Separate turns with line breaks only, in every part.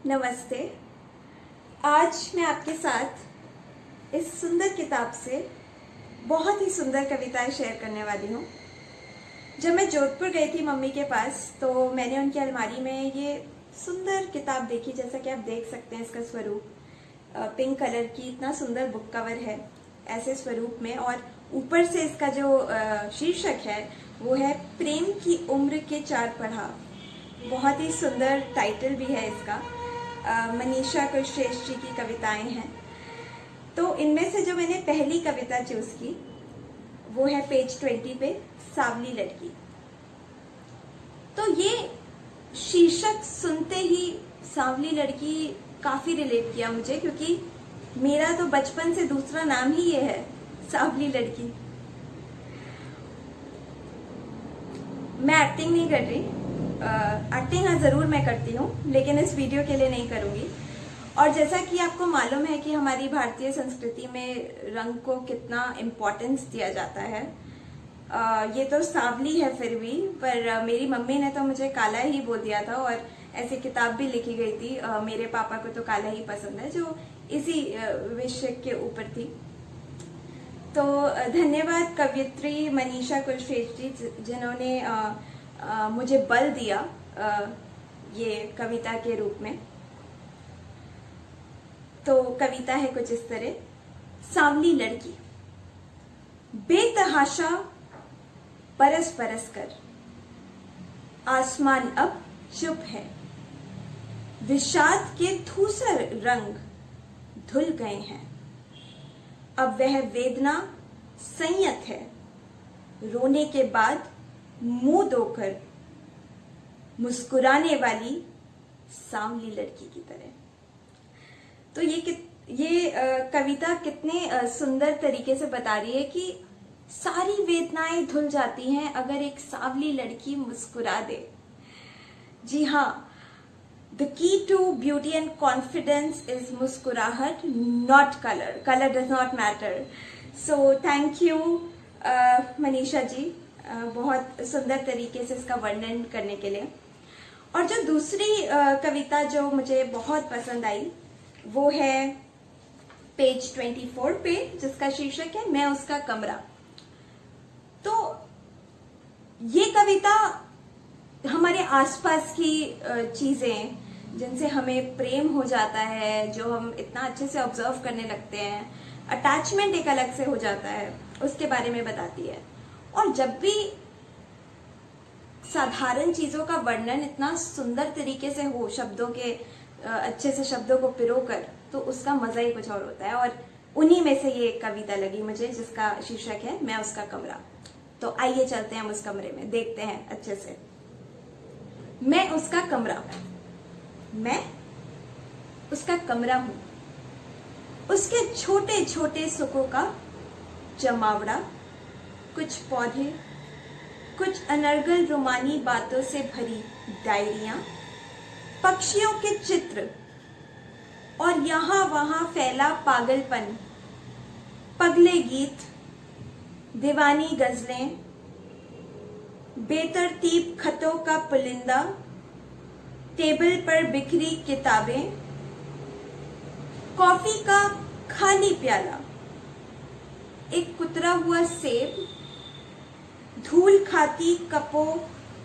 नमस्ते। आज मैं आपके साथ इस सुंदर किताब से बहुत ही सुंदर कविताएं शेयर करने वाली हूँ। जब मैं जोधपुर गई थी मम्मी के पास तो मैंने उनकी अलमारी में ये सुंदर किताब देखी। जैसा कि आप देख सकते हैं इसका स्वरूप पिंक कलर की इतना सुंदर बुक कवर है ऐसे स्वरूप में, और ऊपर से इसका जो शीर्षक है वो है प्रेम की उम्र के 4 पड़ाव। बहुत ही सुंदर टाइटल भी है इसका। मनीषा कुलश्रेष्ठ जी की कविताएं हैं। तो इनमें से जो मैंने पहली कविता चूज की वो है पेज 20 पे, सांवली लड़की। तो ये शीर्षक सुनते ही सांवली लड़की काफी रिलेट किया मुझे, क्योंकि मेरा तो बचपन से दूसरा नाम ही ये है, सांवली लड़की। मैं एक्टिंग नहीं कर रही, एक्टिंग हाँ जरूर मैं करती हूँ, लेकिन इस वीडियो के लिए नहीं करूंगी। और जैसा कि आपको मालूम है कि हमारी भारतीय संस्कृति में रंग को कितना इम्पोर्टेंस दिया जाता है। ये तो सांवली है फिर भी, पर मेरी मम्मी ने तो मुझे काला ही बोल दिया था, और ऐसी किताब भी लिखी गई थी। मेरे पापा को तो काला ही पसंद है, जो इसी विषय के ऊपर थी। तो धन्यवाद कवयित्री मनीषा कुलश्रेष्ठ जी, जिन्होंने मुझे बल दिया ये कविता के रूप में। तो कविता है कुछ इस तरह। सांवली लड़की। बेतहाशा बरस बरस कर आसमान अब चुप है, विषाद के धूसर रंग धुल गए हैं। अब वह वेदना संयत है, रोने के बाद मुंह धोकर मुस्कुराने वाली सांवली लड़की की तरह। तो ये कविता कितने सुंदर तरीके से बता रही है कि सारी वेदनाएं धुल जाती हैं अगर एक सांवली लड़की मुस्कुरा दे। जी हाँ, the key to beauty and confidence is मुस्कुराहट, not colour. Colour does not matter. So thank you Manisha ji, बहुत सुंदर तरीके से इसका वर्णन करने के लिए। और जो दूसरी कविता जो मुझे बहुत पसंद आई वो है पेज 24 पे, जिसका शीर्षक है मैं उसका कमरा। तो ये कविता हमारे आसपास की चीजें जिनसे हमें प्रेम हो जाता है, जो हम इतना अच्छे से ऑब्जर्व करने लगते हैं, अटैचमेंट एक अलग से हो जाता है, उसके बारे में बताती है। और जब भी साधारण चीजों का वर्णन इतना सुंदर तरीके से हो, शब्दों के अच्छे से शब्दों को पिरोकर, तो उसका मजा ही कुछ और होता है। और उन्हीं में से ये कविता लगी मुझे जिसका शीर्षक है मैं उसका कमरा। तो आइए चलते हैं हम उस कमरे में, देखते हैं अच्छे से। मैं उसका कमरा। मैं उसका कमरा हूं, उसके छोटे छोटे सुखों का जमावड़ा। कुछ पौधे, कुछ अनर्गल रोमानी बातों से भरी डायरियां, पक्षियों के चित्र और यहां वहां फैला पागलपन, पगले गीत, दीवानी गजलें, बेतरतीब खतों का पुलिंदा, टेबल पर बिखरी किताबें, कॉफी का खाली प्याला, एक कुतरा हुआ सेब, धूल खाती कपों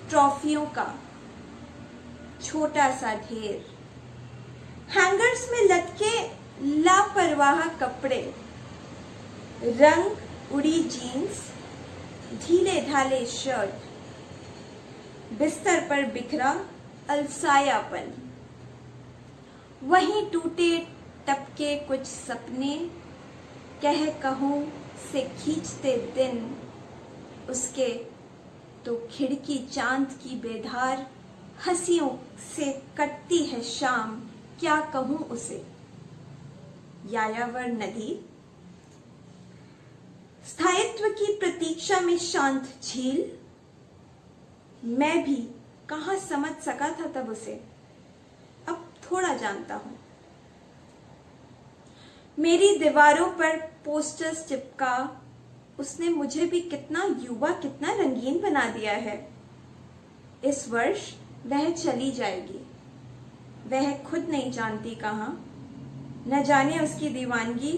ट्रॉफियों का छोटा सा ढेर, हैंगर्स में लटके लापरवाह कपड़े, रंग उड़ी जीन्स, ढीले ढाले शर्ट, बिस्तर पर बिखरा अलसायापन, वहीं टूटे टपके कुछ सपने, कहूं से खींचते दिन उसके, तो खिड़की चांद की बेधार हंसियों से कटती है शाम, क्या कहूं उसे। यायावर नदी। स्थायित्व की प्रतीक्षा में शांत झील, मैं भी कहां समझ सका था तब उसे, अब थोड़ा जानता हूं। मेरी दीवारों पर पोस्टर्स चिपका उसने मुझे भी कितना युवा, कितना रंगीन बना दिया है। इस वर्ष वह चली जाएगी, वह खुद नहीं जानती कहाँ, न जाने उसकी दीवानगी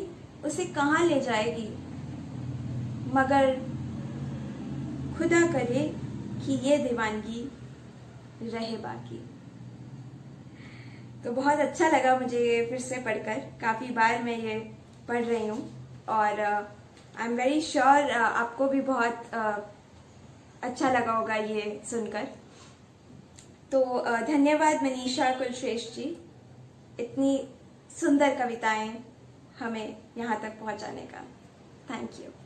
उसे कहाँ ले जाएगी, मगर खुदा करे कि ये दीवानगी रहे बाकी। तो बहुत अच्छा लगा मुझे ये फिर से पढ़कर, काफ़ी बार मैं ये पढ़ रही हूँ और आई एम वेरी श्योर आपको भी बहुत अच्छा लगा होगा ये सुनकर। तो धन्यवाद मनीषा कुलश्रेष्ठ जी, इतनी सुंदर कविताएं हमें यहाँ तक पहुँचाने का। Thank you.